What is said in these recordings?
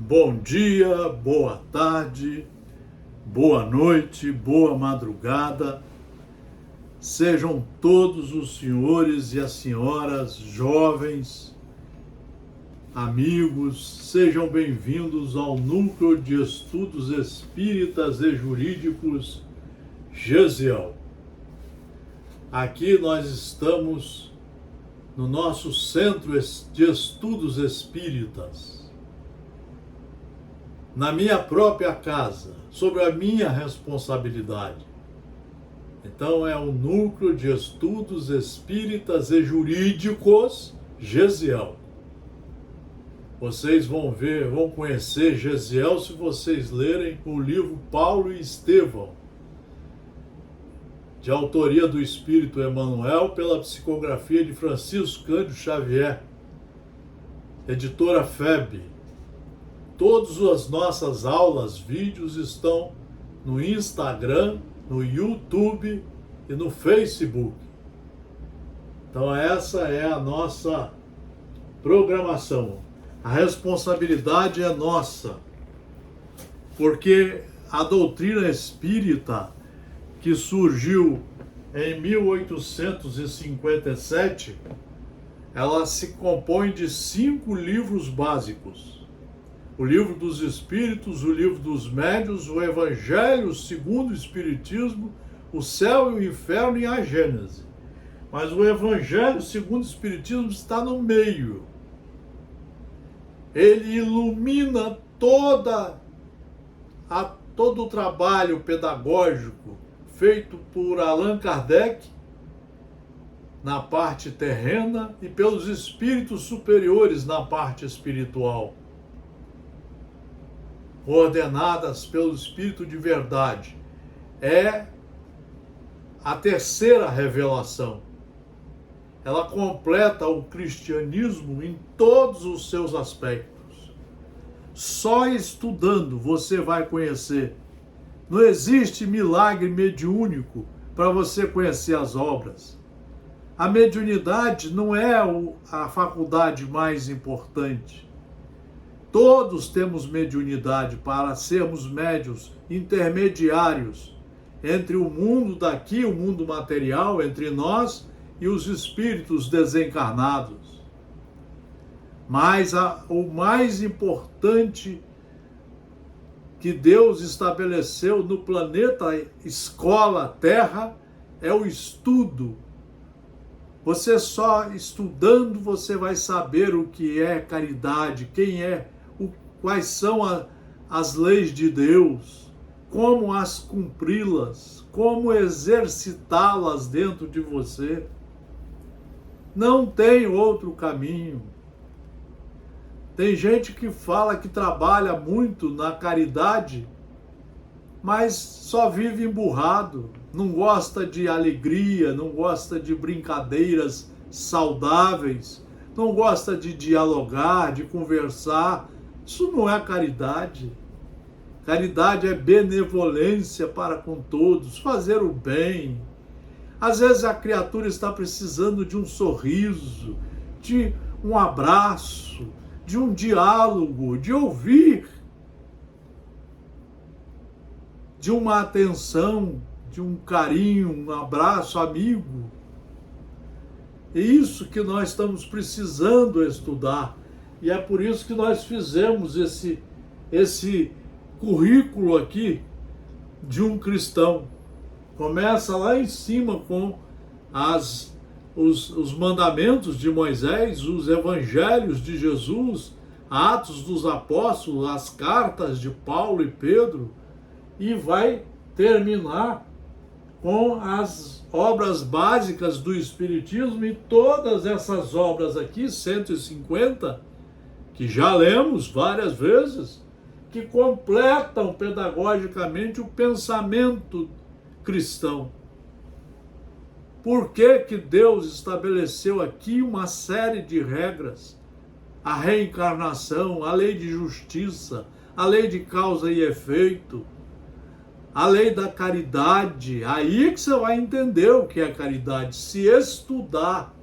Bom dia, boa tarde, boa noite, boa madrugada. Sejam todos os senhores e as senhoras, jovens, amigos, sejam bem-vindos ao Núcleo de Estudos Espíritas e Jurídicos Gesiel. Aqui nós estamos no nosso Centro de Estudos Espíritas, na minha própria casa, sobre a minha responsabilidade. Então é o Núcleo de Estudos Espíritas e Jurídicos Gesiel. Vocês vão conhecer Gesiel se vocês lerem o livro Paulo e Estevão, de autoria do Espírito Emmanuel, pela psicografia de Francisco Cândido Xavier, editora FEB. Todas as nossas aulas, vídeos estão no Instagram, no YouTube e no Facebook. Então essa é a nossa programação. A responsabilidade é nossa, porque a doutrina espírita, que surgiu em 1857, ela se compõe de 5 livros básicos. O Livro dos Espíritos, o Livro dos Médiuns, o Evangelho segundo o Espiritismo, o Céu e o Inferno e a Gênese. Mas o Evangelho segundo o Espiritismo está no meio. Ele ilumina todo o trabalho pedagógico feito por Allan Kardec na parte terrena e pelos espíritos superiores na parte espiritual, ordenadas pelo Espírito de Verdade. É a terceira revelação. Ela completa o cristianismo em todos os seus aspectos. Só estudando você vai conhecer. Não existe milagre mediúnico para você conhecer as obras. A mediunidade não é a faculdade mais importante. Todos temos mediunidade para sermos médiuns intermediários entre o mundo daqui, o mundo material, entre nós e os espíritos desencarnados. Mas o mais importante que Deus estabeleceu no planeta Escola Terra é o estudo. Você só estudando você vai saber o que é caridade, quais são as leis de Deus, como as cumpri-las, como exercitá-las dentro de você. Não tem outro caminho. Tem gente que fala que trabalha muito na caridade, mas só vive emburrado, não gosta de alegria, não gosta de brincadeiras saudáveis, não gosta de dialogar, de conversar. Isso não é caridade. Caridade é benevolência para com todos, fazer o bem. Às vezes a criatura está precisando de um sorriso, de um abraço, de um diálogo, de ouvir, de uma atenção, de um carinho, um abraço amigo. É isso que nós estamos precisando estudar. E é por isso que nós fizemos esse currículo aqui de um cristão. Começa lá em cima com os mandamentos de Moisés, os evangelhos de Jesus, Atos dos Apóstolos, as cartas de Paulo e Pedro, e vai terminar com as obras básicas do Espiritismo, e todas essas obras aqui, 150, que já lemos várias vezes, que completam pedagogicamente o pensamento cristão. Por que que Deus estabeleceu aqui uma série de regras? A reencarnação, a lei de justiça, a lei de causa e efeito, a lei da caridade. Aí é que você vai entender o que é caridade, se estudar.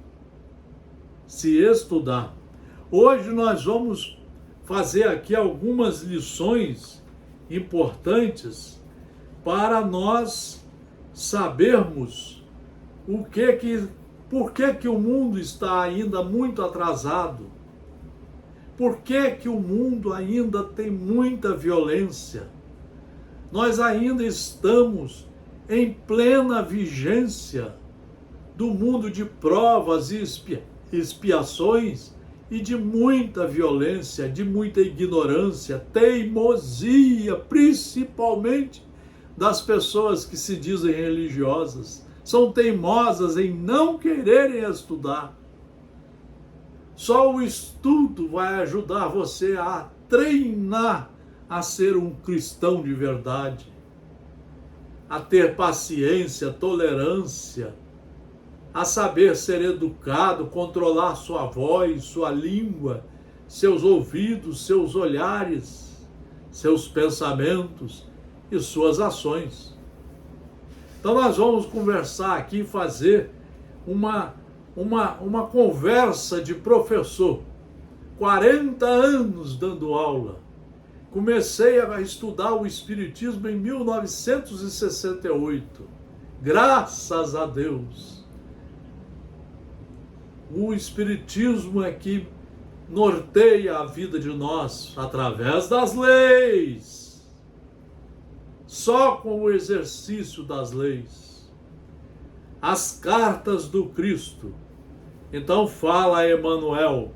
Hoje nós vamos fazer aqui algumas lições importantes para nós sabermos por que o mundo está ainda muito atrasado, por que o mundo ainda tem muita violência. Nós ainda estamos em plena vigência do mundo de provas e expiações e de muita violência, de muita ignorância, teimosia, principalmente das pessoas que se dizem religiosas. São teimosas em não quererem estudar. Só o estudo vai ajudar você a treinar a ser um cristão de verdade, a ter paciência, tolerância, a saber ser educado, controlar sua voz, sua língua, seus ouvidos, seus olhares, seus pensamentos e suas ações. Então nós vamos conversar aqui, fazer uma conversa de professor. 40 anos dando aula. Comecei a estudar o Espiritismo em 1968. Graças a Deus. O Espiritismo é que norteia a vida de nós através das leis. Só com o exercício das leis. As cartas do Cristo. Então fala Emmanuel,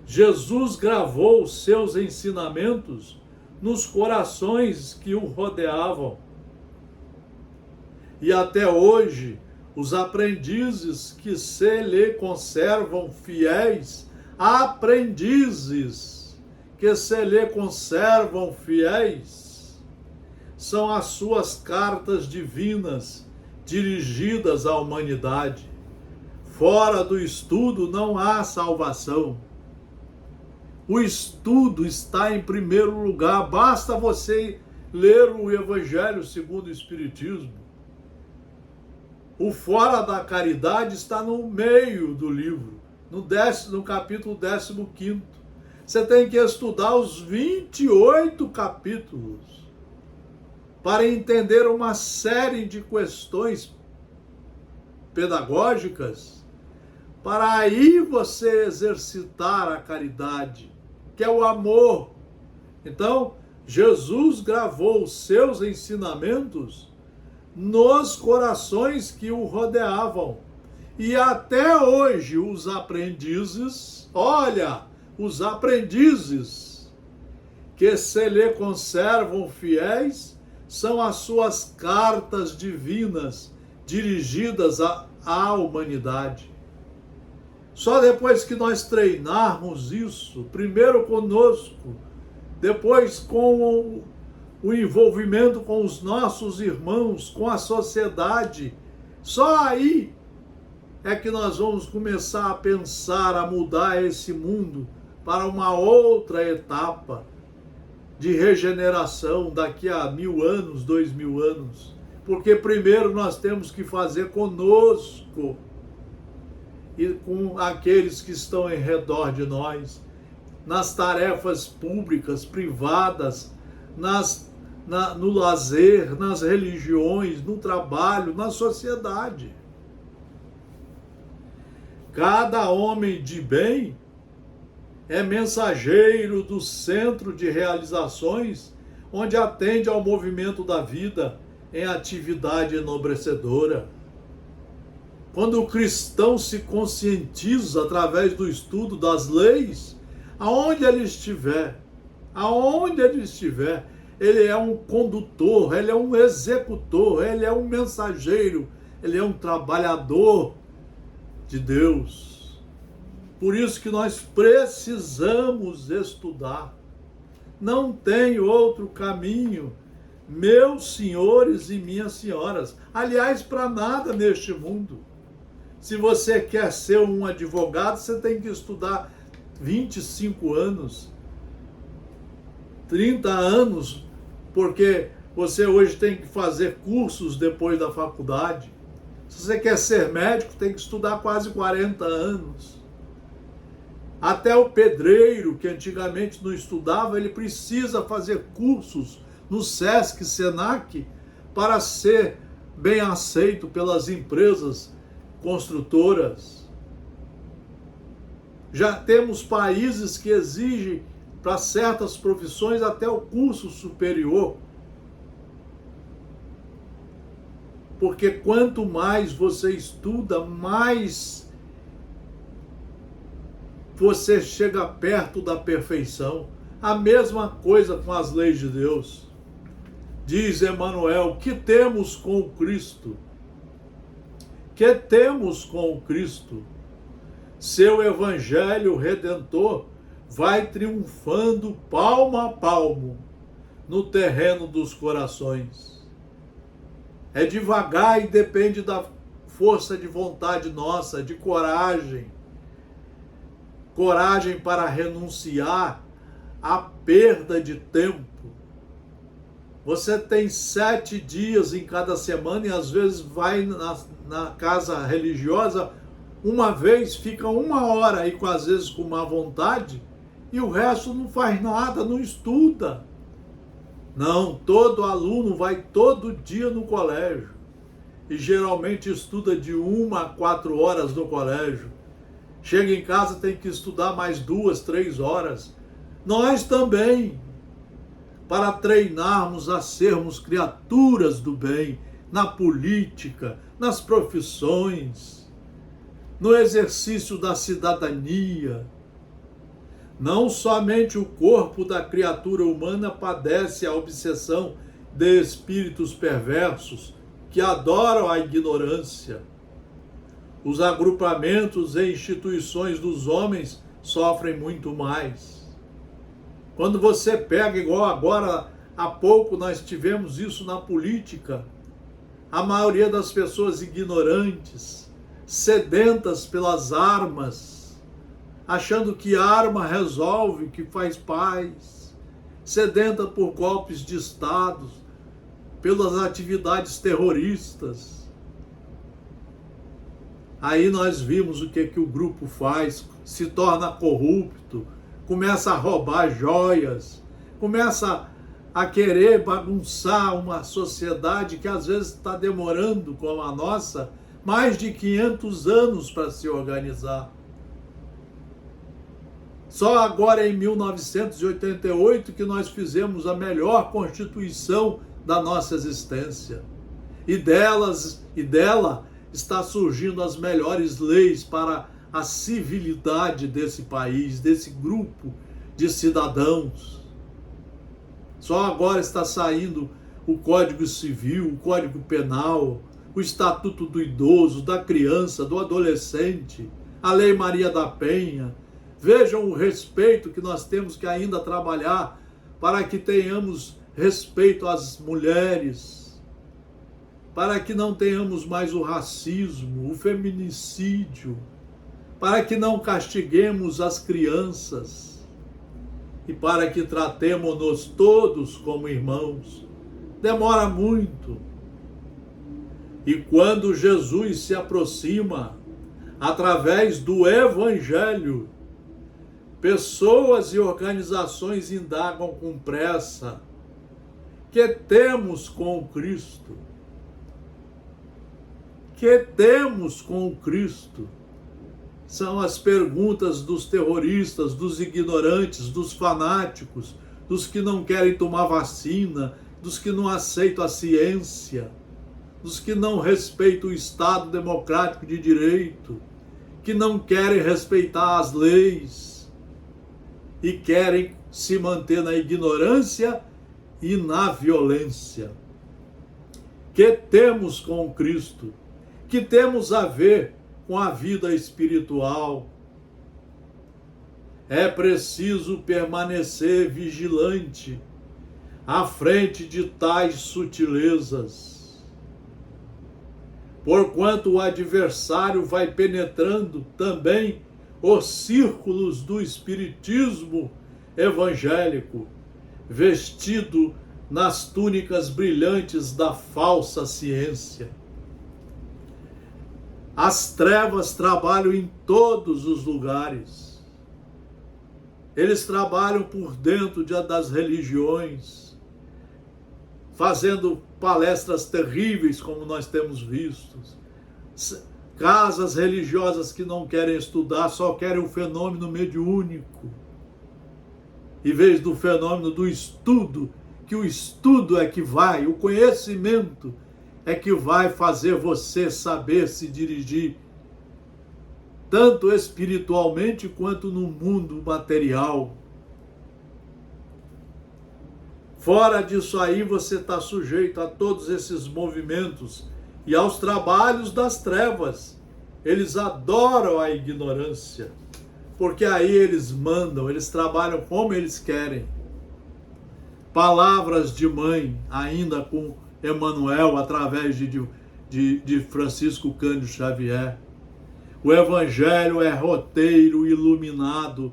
Jesus gravou seus ensinamentos nos corações que o rodeavam. E até hoje, os aprendizes que se lhe conservam fiéis, aprendizes que se lhe conservam fiéis, são as suas cartas divinas dirigidas à humanidade. Fora do estudo não há salvação. O estudo está em primeiro lugar. Basta você ler o Evangelho segundo o Espiritismo. O fora da caridade está no meio do livro, no capítulo 15. Você tem que estudar os 28 capítulos para entender uma série de questões pedagógicas, para aí você exercitar a caridade, que é o amor. Então, Jesus gravou os seus ensinamentos nos corações que o rodeavam. E até hoje os aprendizes, os aprendizes que se lhe conservam fiéis, são as suas cartas divinas dirigidas à humanidade. Só depois que nós treinarmos isso, primeiro conosco, depois com o envolvimento com os nossos irmãos, com a sociedade, só aí é que nós vamos começar a pensar, a mudar esse mundo para uma outra etapa de regeneração daqui a 1000 anos, 2000 anos. Porque primeiro nós temos que fazer conosco e com aqueles que estão em redor de nós, nas tarefas públicas, privadas, no lazer, nas religiões, no trabalho, na sociedade. Cada homem de bem é mensageiro do centro de realizações, onde atende ao movimento da vida em atividade enobrecedora. Quando o cristão se conscientiza através do estudo das leis, aonde ele estiver, ele é um condutor, ele é um executor, ele é um mensageiro, ele é um trabalhador de Deus. Por isso que nós precisamos estudar. Não tem outro caminho, meus senhores e minhas senhoras. Aliás, para nada neste mundo. Se você quer ser um advogado, você tem que estudar 25 anos, 30 anos, porque você hoje tem que fazer cursos depois da faculdade. Se você quer ser médico, tem que estudar quase 40 anos. Até o pedreiro, que antigamente não estudava, ele precisa fazer cursos no SESC, SENAC, para ser bem aceito pelas empresas construtoras. Já temos países que exigem para certas profissões até o curso superior. Porque quanto mais você estuda, mais você chega perto da perfeição. A mesma coisa com as leis de Deus. Diz Emmanuel, que temos com o Cristo? Que temos com o Cristo? Seu evangelho redentor vai triunfando palmo a palmo no terreno dos corações. É devagar e depende da força de vontade nossa, de coragem. Coragem para renunciar à perda de tempo. Você tem 7 dias em cada semana e às vezes vai na casa religiosa uma vez, fica 1 hora e às vezes com má vontade e o resto não faz nada, não estuda. Não, todo aluno vai todo dia no colégio e geralmente estuda de 1 a 4 horas no colégio. Chega em casa, tem que estudar mais 2, 3 horas. Nós também, para treinarmos a sermos criaturas do bem, na política, nas profissões, no exercício da cidadania. Não somente o corpo da criatura humana padece a obsessão de espíritos perversos que adoram a ignorância. Os agrupamentos e instituições dos homens sofrem muito mais. Quando você pega, igual agora, há pouco nós tivemos isso na política, a maioria das pessoas ignorantes, sedentas pelas armas, achando que arma resolve, que faz paz, sedenta por golpes de Estado, pelas atividades terroristas. Aí nós vimos o que o grupo faz, se torna corrupto, começa a roubar joias, começa a querer bagunçar uma sociedade que às vezes está demorando, como a nossa, mais de 500 anos para se organizar. Só agora em 1988 que nós fizemos a melhor Constituição da nossa existência. E dela está surgindo as melhores leis para a civilidade desse país, desse grupo de cidadãos. Só agora está saindo o Código Civil, o Código Penal, o Estatuto do Idoso, da Criança, do Adolescente, a Lei Maria da Penha. Vejam o respeito que nós temos que ainda trabalhar para que tenhamos respeito às mulheres, para que não tenhamos mais o racismo, o feminicídio, para que não castiguemos as crianças e para que tratemos-nos todos como irmãos. Demora muito. E quando Jesus se aproxima, através do Evangelho, pessoas e organizações indagam com pressa: que temos com o Cristo? Que temos com o Cristo? São as perguntas dos terroristas, dos ignorantes, dos fanáticos, dos que não querem tomar vacina, dos que não aceitam a ciência, dos que não respeitam o Estado democrático de direito, que não querem respeitar as leis e querem se manter na ignorância e na violência. Que temos com Cristo? Que temos a ver com a vida espiritual? É preciso permanecer vigilante à frente de tais sutilezas, porquanto o adversário vai penetrando também os círculos do espiritismo evangélico, vestido nas túnicas brilhantes da falsa ciência. As trevas trabalham em todos os lugares. Eles trabalham por dentro das religiões, fazendo palestras terríveis, como nós temos visto. Casas religiosas que não querem estudar, só querem o fenômeno mediúnico, em vez do fenômeno do estudo, que o estudo é que vai, o conhecimento é que vai fazer você saber se dirigir, tanto espiritualmente quanto no mundo material. Fora disso aí, você está sujeito a todos esses movimentos e aos trabalhos das trevas. Eles adoram a ignorância, porque aí eles mandam, eles trabalham como eles querem. Palavras de mãe, ainda com Emmanuel, através de Francisco Cândido Xavier. O Evangelho é roteiro iluminado,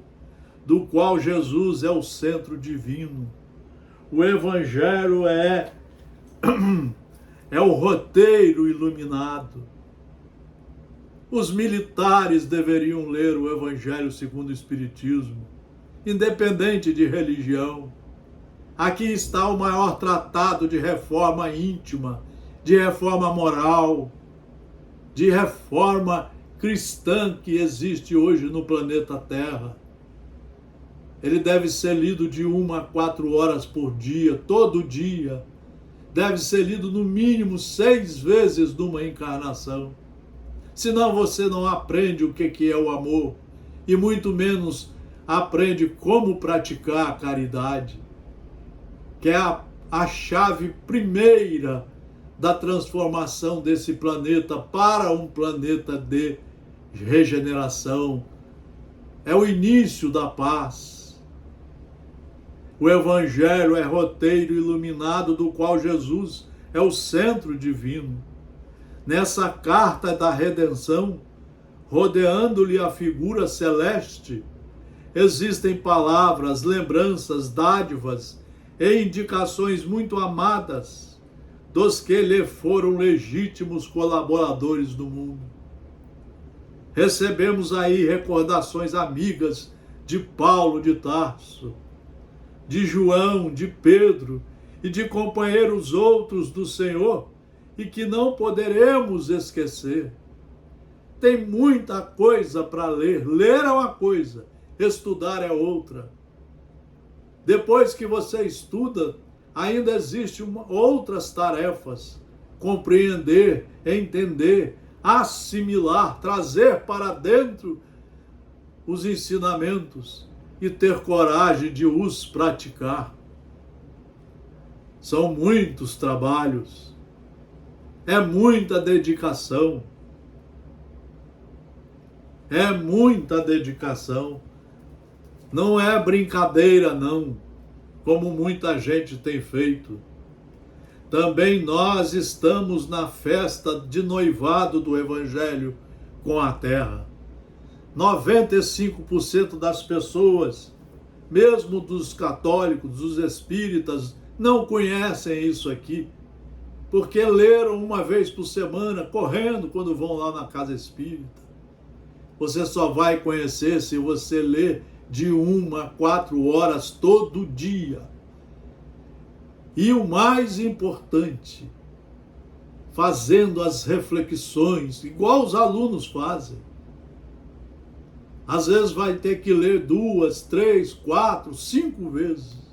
do qual Jesus é o centro divino. O Evangelho é o roteiro iluminado. Os militares deveriam ler o Evangelho segundo o Espiritismo, independente de religião. Aqui está o maior tratado de reforma íntima, de reforma moral, de reforma cristã que existe hoje no planeta Terra. Ele deve ser lido de 1 a 4 horas por dia, todo dia. Deve ser lido no mínimo 6 vezes numa encarnação. Senão você não aprende o que é o amor e muito menos aprende como praticar a caridade, que é a chave primeira da transformação desse planeta para um planeta de regeneração. É o início da paz. O Evangelho é roteiro iluminado do qual Jesus é o centro divino. Nessa carta da redenção, rodeando-lhe a figura celeste, existem palavras, lembranças, dádivas e indicações muito amadas dos que lhe foram legítimos colaboradores do mundo. Recebemos aí recordações amigas de Paulo de Tarso, de João, de Pedro e de companheiros outros do Senhor e que não poderemos esquecer. Tem muita coisa para ler. Ler é uma coisa, estudar é outra. Depois que você estuda, ainda existem outras tarefas. Compreender, entender, assimilar, trazer para dentro os ensinamentos e ter coragem de os praticar. São muitos trabalhos, é muita dedicação, não é brincadeira não, como muita gente tem feito. Também nós estamos na festa de noivado do Evangelho com a terra. 95% das pessoas, mesmo dos católicos, dos espíritas, não conhecem isso aqui, porque leram uma vez por semana, correndo quando vão lá na casa espírita. Você só vai conhecer se você ler de 1 a 4 horas todo dia. E o mais importante, fazendo as reflexões, igual os alunos fazem. Às vezes vai ter que ler 2, 3, 4, 5 vezes.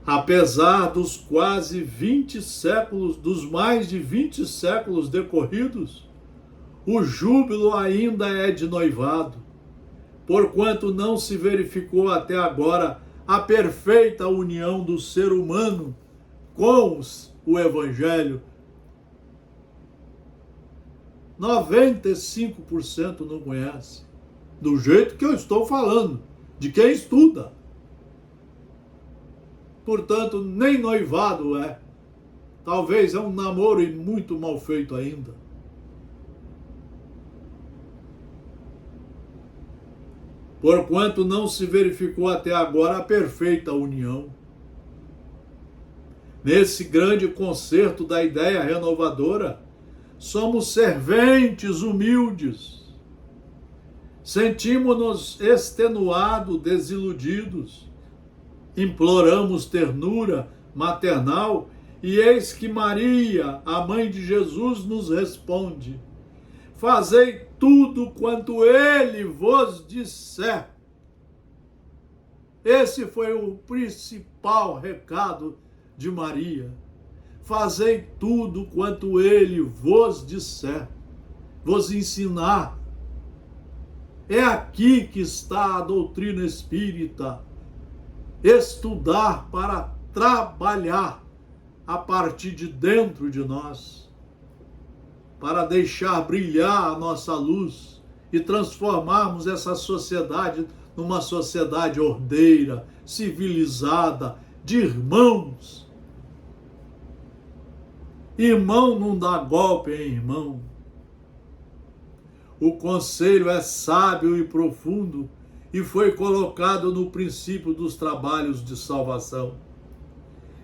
Apesar dos quase 20 séculos, dos mais de 20 séculos decorridos, o júbilo ainda é de noivado, porquanto não se verificou até agora a perfeita união do ser humano com o Evangelho. 95% não conhece, do jeito que eu estou falando, de quem estuda. Portanto, nem noivado é. Talvez é um namoro muito mal feito ainda. Porquanto não se verificou até agora a perfeita união. Nesse grande concerto da ideia renovadora, somos serventes humildes, Sentimos-nos extenuados, desiludidos, imploramos ternura maternal e eis que Maria, a mãe de Jesus, nos responde: fazei tudo quanto ele vos disser. Esse foi o principal recado de Maria. Fazei tudo quanto ele vos disser, vos ensinar. É aqui que está a doutrina espírita. Estudar para trabalhar a partir de dentro de nós, para deixar brilhar a nossa luz e transformarmos essa sociedade numa sociedade ordeira, civilizada, de irmãos. Irmão não dá golpe em irmão. O conselho é sábio e profundo e foi colocado no princípio dos trabalhos de salvação.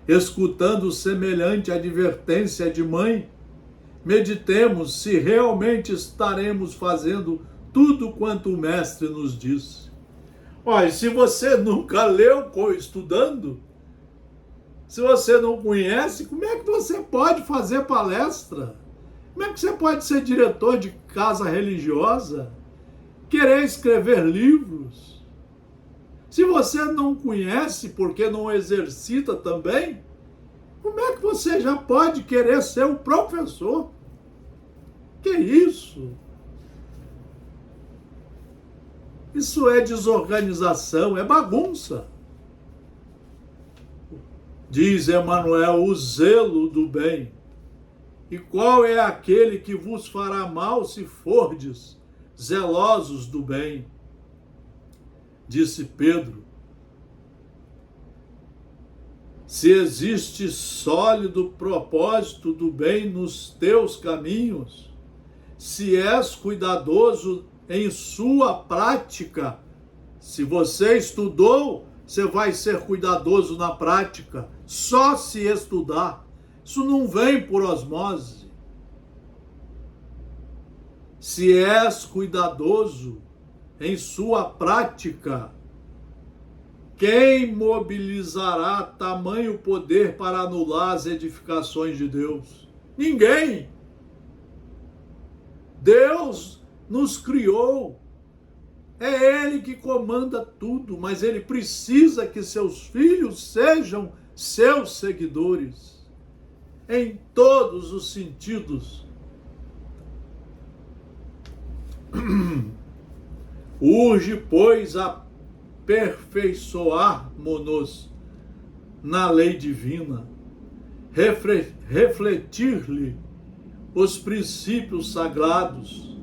Escutando semelhante advertência de mãe, meditemos se realmente estaremos fazendo tudo quanto o Mestre nos diz. Olha, se você nunca leu estudando, se você não conhece, como é que você pode fazer palestra? Como é que você pode ser diretor de casa religiosa? Querer escrever livros? Se você não conhece porque não exercita também, como é que você já pode querer ser o professor? Que isso? Isso é desorganização, é bagunça. Diz Emmanuel, o zelo do bem. E qual é aquele que vos fará mal se fordes zelosos do bem? Disse Pedro, se existe sólido propósito do bem nos teus caminhos, se és cuidadoso em sua prática, se você estudou, você vai ser cuidadoso na prática, só se estudar. Isso não vem por osmose. Se és cuidadoso em sua prática, quem mobilizará tamanho poder para anular as edificações de Deus? Ninguém. Deus nos criou. É Ele que comanda tudo, mas Ele precisa que seus filhos sejam seus seguidores. Em todos os sentidos. Urge, pois, aperfeiçoar-nos na lei divina, refletir-lhe os princípios sagrados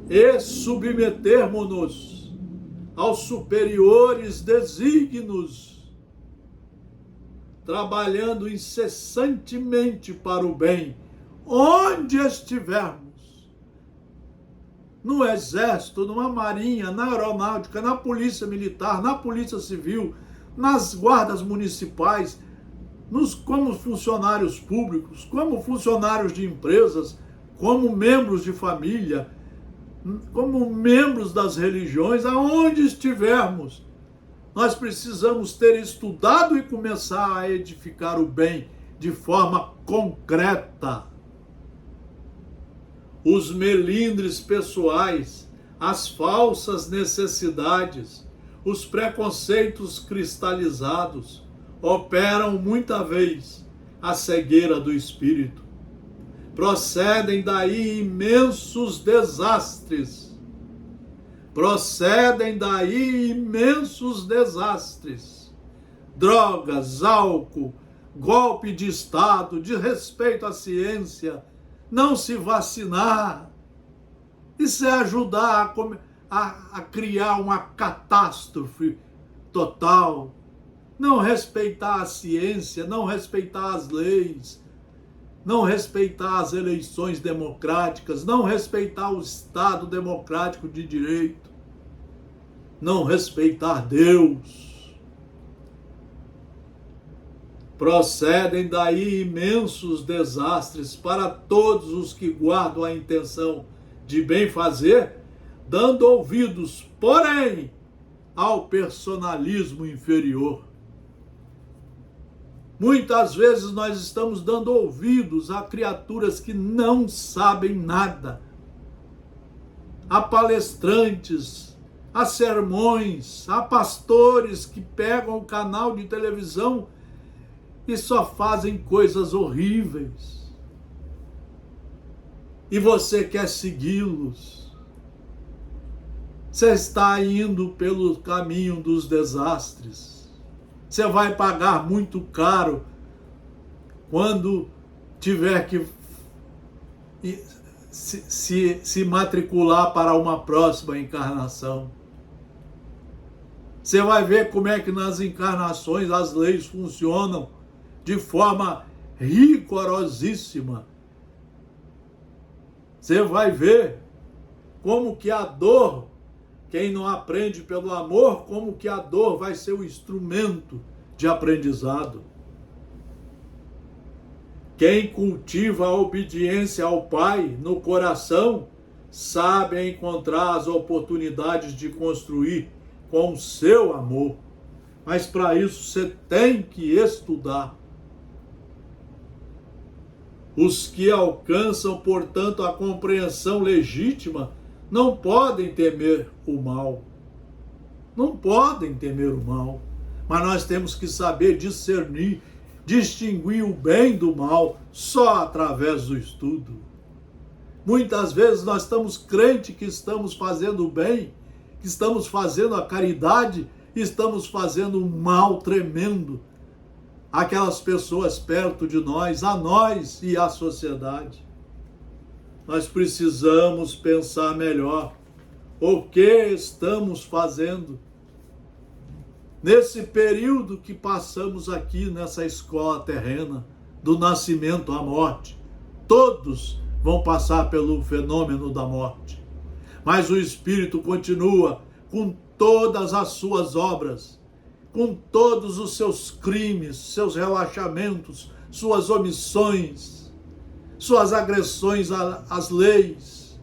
e submetermos-nos aos superiores desígnios, trabalhando incessantemente para o bem, onde estivermos. No Exército, numa Marinha, na Aeronáutica, na Polícia Militar, na Polícia Civil, nas guardas municipais, como funcionários públicos, como funcionários de empresas, como membros de família, como membros das religiões, aonde estivermos. Nós precisamos ter estudado e começar a edificar o bem de forma concreta. Os melindres pessoais, as falsas necessidades, os preconceitos cristalizados operam muita vez a cegueira do espírito. Procedem daí imensos desastres. Drogas, álcool, golpe de Estado, desrespeito à ciência, não se vacinar. Isso é ajudar a criar uma catástrofe total. Não respeitar a ciência, não respeitar as leis, não respeitar as eleições democráticas, não respeitar o Estado democrático de direito, não respeitar Deus. Procedem daí imensos desastres para todos os que guardam a intenção de bem fazer, dando ouvidos, porém, ao personalismo inferior. Muitas vezes nós estamos dando ouvidos a criaturas que não sabem nada, a palestrantes, a sermões, a pastores que pegam o canal de televisão e só fazem coisas horríveis. E você quer segui-los. Você está indo pelo caminho dos desastres. Você vai pagar muito caro quando tiver que se matricular para uma próxima encarnação. Você vai ver como é que nas encarnações as leis funcionam de forma rigorosíssima. Você vai ver como que a dor, quem não aprende pelo amor, como que a dor vai ser o instrumento de aprendizado. Quem cultiva a obediência ao Pai no coração, sabe encontrar as oportunidades de construir com o seu amor. Mas para isso você tem que estudar. Os que alcançam, portanto, a compreensão legítima não podem temer o mal. Não podem temer o mal. Mas nós temos que saber discernir, distinguir o bem do mal só através do estudo. Muitas vezes nós estamos crentes que estamos fazendo o bem, que estamos fazendo a caridade, estamos fazendo um mal tremendo àquelas pessoas perto de nós, a nós e à sociedade. Nós precisamos pensar melhor o que estamos fazendo nesse período que passamos aqui nessa escola terrena, do nascimento à morte. Todos vão passar pelo fenômeno da morte, mas o Espírito continua com todas as suas obras, com todos os seus crimes, seus relaxamentos, suas omissões, suas agressões às leis.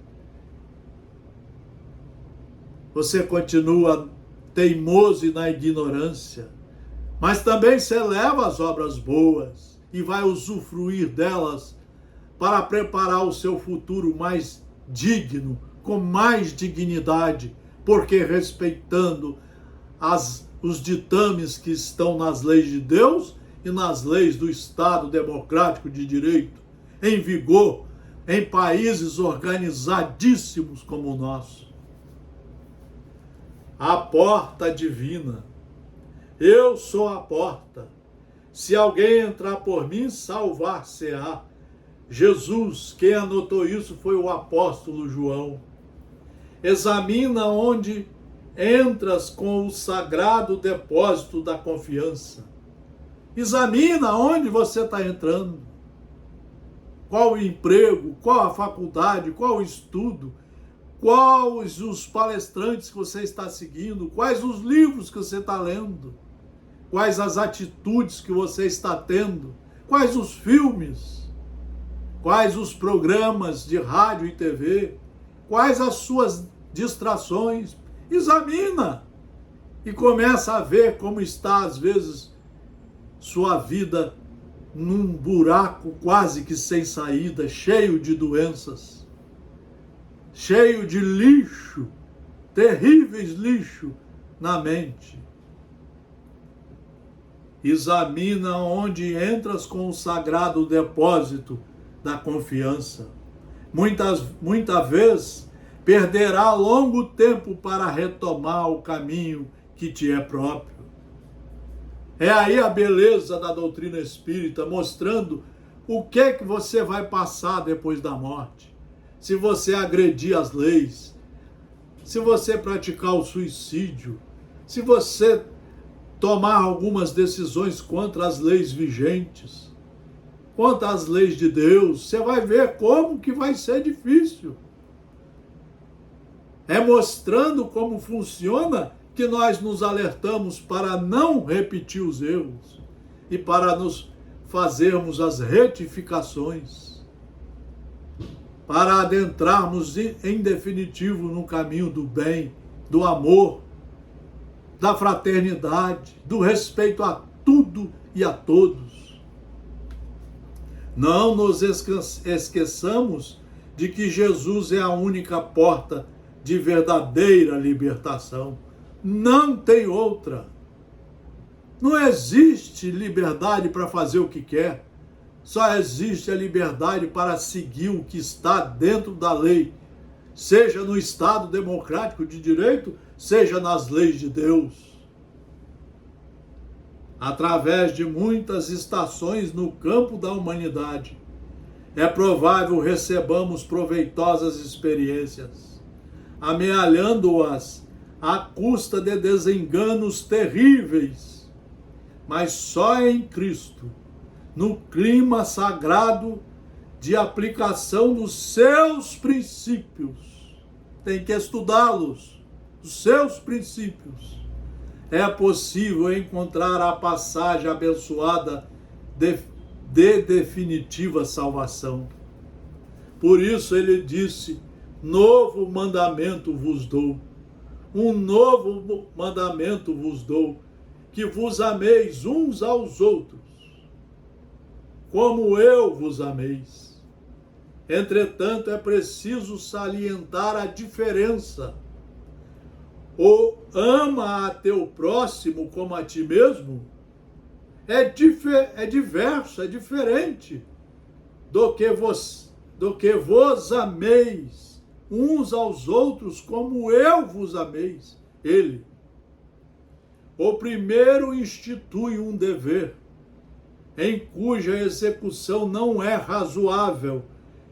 Você continua teimoso e na ignorância, mas também celebra as obras boas e vai usufruir delas para preparar o seu futuro mais digno, com mais dignidade, porque respeitando os ditames que estão nas leis de Deus e nas leis do Estado Democrático de Direito, em vigor em países organizadíssimos como o nosso. A porta divina. Eu sou a porta. Se alguém entrar por mim, salvar-se-á. Jesus, quem anotou isso foi o apóstolo João. Examina onde entras com o sagrado depósito da confiança. Examina onde você está entrando. Qual o emprego, qual a faculdade, qual o estudo, quais os palestrantes que você está seguindo, quais os livros que você está lendo, quais as atitudes que você está tendo, quais os filmes, quais os programas de rádio e TV, quais as suas distrações. Examina e começa a ver como está, às vezes, sua vida num buraco quase que sem saída, cheio de doenças, cheio de lixo, terríveis lixo na mente. Examina onde entras com o sagrado depósito da confiança. Muitas vezes perderá longo tempo para retomar o caminho que te é próprio. É aí a beleza da doutrina espírita, mostrando o que você vai passar depois da morte. Se você agredir as leis, se você praticar o suicídio, se você tomar algumas decisões contra as leis vigentes, contra as leis de Deus, você vai ver como que vai ser difícil. É mostrando como funciona que nós nos alertamos para não repetir os erros e para nos fazermos as retificações, para adentrarmos em definitivo no caminho do bem, do amor, da fraternidade, do respeito a tudo e a todos. Não nos esqueçamos de que Jesus é a única porta de verdadeira libertação. Não tem outra. Não existe liberdade para fazer o que quer. Só existe a liberdade para seguir o que está dentro da lei, seja no Estado democrático de direito, seja nas leis de Deus. Através de muitas estações no campo da humanidade, é provável recebamos proveitosas experiências, amealhando-as à custa de desenganos terríveis, mas só em Cristo, no clima sagrado de aplicação dos seus princípios, tem que estudá-los, os seus princípios, é possível encontrar a passagem abençoada de definitiva salvação. Por isso ele disse: novo mandamento vos dou, um novo mandamento vos dou, que vos ameis uns aos outros, como eu vos ameis. Entretanto, é preciso salientar a diferença. O ama a teu próximo como a ti mesmo é diverso, é diferente do que vos ameis uns aos outros como eu vos ameis. Ele. O primeiro institui um dever, em cuja execução não é razoável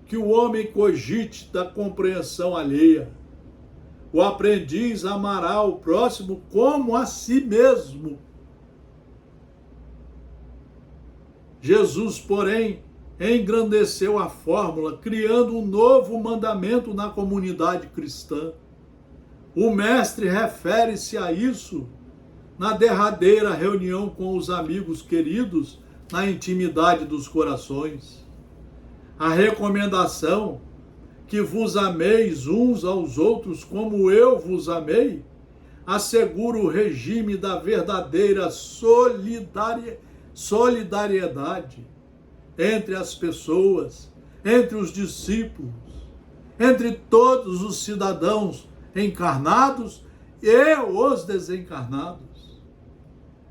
que o homem cogite da compreensão alheia. O aprendiz amará o próximo como a si mesmo. Jesus, porém, engrandeceu a fórmula, criando um novo mandamento na comunidade cristã. O mestre refere-se a isso na derradeira reunião com os amigos queridos, na intimidade dos corações. A recomendação que vos ameis uns aos outros como eu vos amei, assegura o regime da verdadeira solidariedade entre as pessoas, entre os discípulos, entre todos os cidadãos encarnados e os desencarnados.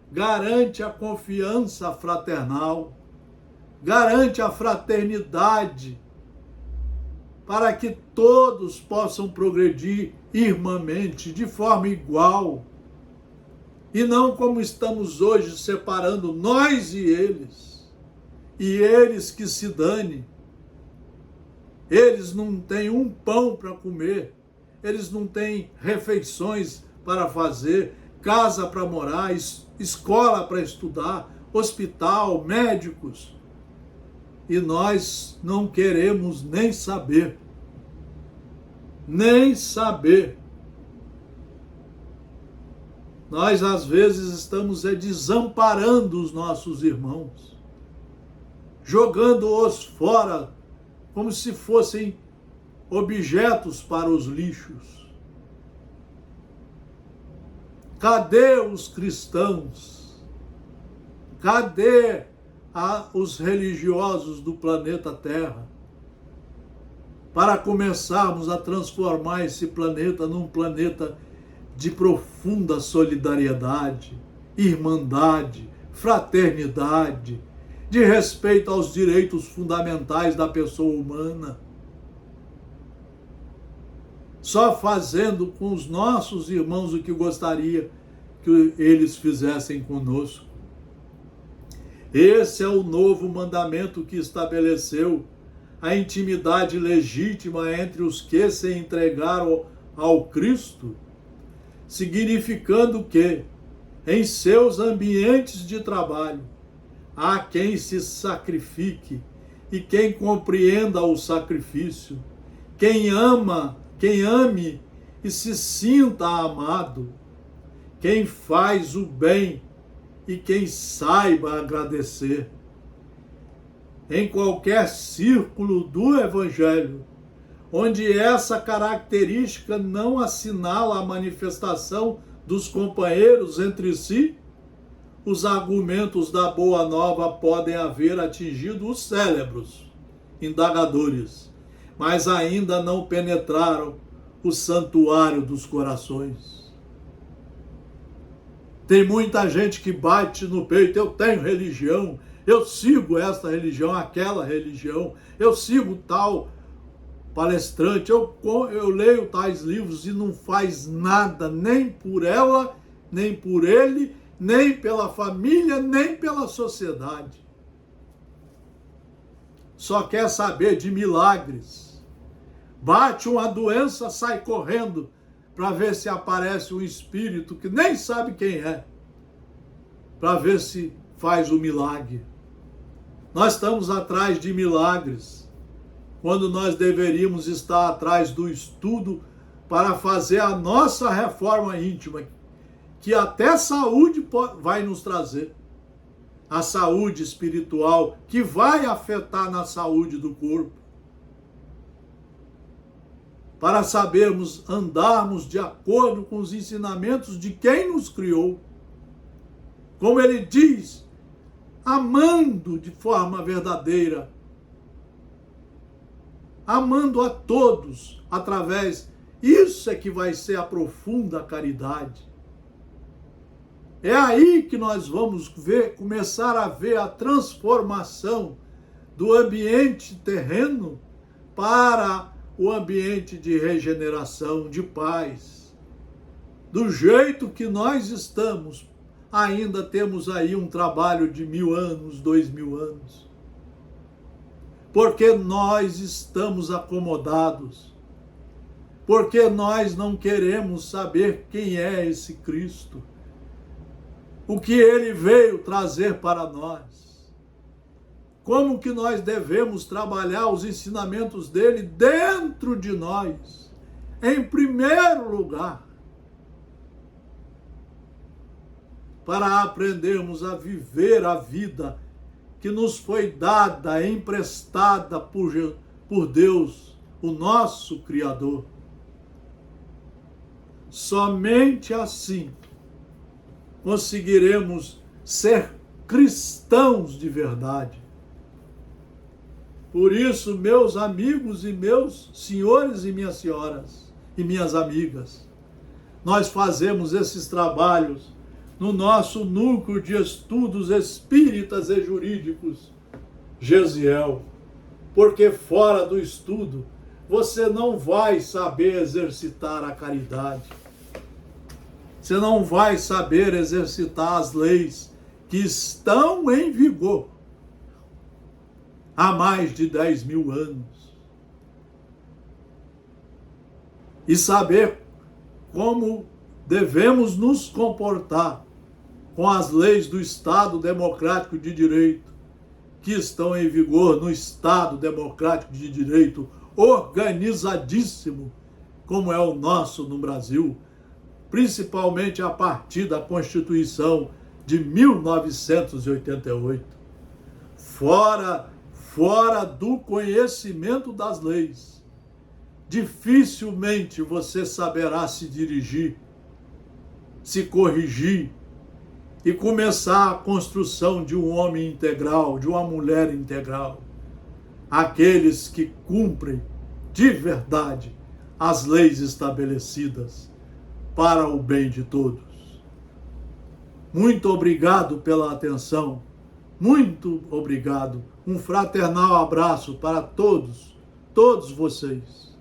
Garante a confiança fraternal, garante a fraternidade, para que todos possam progredir irmãmente, de forma igual, e não como estamos hoje, separando nós e eles que se dane. Eles não têm um pão para comer, eles não têm refeições para fazer, casa para morar, escola para estudar, hospital, médicos. E nós não queremos nem saber. Nem saber. Nós, às vezes, estamos desamparando os nossos irmãos, jogando-os fora como se fossem objetos para os lixos. Cadê os cristãos? Cadê os religiosos do planeta Terra? Para começarmos a transformar esse planeta num planeta de profunda solidariedade, irmandade, fraternidade, de respeito aos direitos fundamentais da pessoa humana. Só fazendo com os nossos irmãos o que gostaria que eles fizessem conosco. Esse é o novo mandamento que estabeleceu a intimidade legítima entre os que se entregaram ao Cristo, significando que, em seus ambientes de trabalho, há quem se sacrifique e quem compreenda o sacrifício, quem ame e se sinta amado, quem faz o bem e quem saiba agradecer. Em qualquer círculo do Evangelho, onde essa característica não assinala a manifestação dos companheiros entre si, os argumentos da Boa Nova podem haver atingido os cérebros indagadores, mas ainda não penetraram o santuário dos corações. Tem muita gente que bate no peito: eu tenho religião, eu sigo esta religião, aquela religião, eu sigo tal palestrante, eu leio tais livros, e não faz nada, nem por ela, nem por ele, nem pela família, nem pela sociedade. Só quer saber de milagres. Bate uma doença, sai correndo para ver se aparece um espírito que nem sabe quem é, para ver se faz o milagre. Nós estamos atrás de milagres, quando nós deveríamos estar atrás do estudo para fazer a nossa reforma íntima, que até saúde vai nos trazer. A saúde espiritual, que vai afetar na saúde do corpo. Para sabermos andarmos de acordo com os ensinamentos de quem nos criou. Como ele diz, amando de forma verdadeira, amando a todos, através, isso é que vai ser a profunda caridade. É aí que nós vamos começar a ver a transformação do ambiente terreno para o ambiente de regeneração, de paz. Do jeito que nós estamos, ainda temos aí um trabalho de 1000 anos, 2000 anos. Porque nós estamos acomodados. Porque nós não queremos saber quem é esse Cristo. O que ele veio trazer para nós. Como que nós devemos trabalhar os ensinamentos dele dentro de nós, em primeiro lugar, para aprendermos a viver a vida que nos foi dada, emprestada por Deus, o nosso Criador. Somente assim conseguiremos ser cristãos de verdade. Por isso, meus amigos e meus senhores e minhas senhoras e minhas amigas, nós fazemos esses trabalhos no nosso núcleo de estudos espíritas e jurídicos, Gesiel, porque fora do estudo você não vai saber exercitar a caridade. Você não vai saber exercitar as leis que estão em vigor há mais de 10.000 anos. E saber como devemos nos comportar com as leis do Estado Democrático de Direito, que estão em vigor no Estado Democrático de Direito organizadíssimo, como é o nosso no Brasil, principalmente a partir da Constituição de 1988. Fora do conhecimento das leis, dificilmente você saberá se dirigir, se corrigir e começar a construção de um homem integral, de uma mulher integral. Aqueles que cumprem de verdade as leis estabelecidas para o bem de todos. Muito obrigado pela atenção. Muito obrigado. Um fraternal abraço para todos vocês.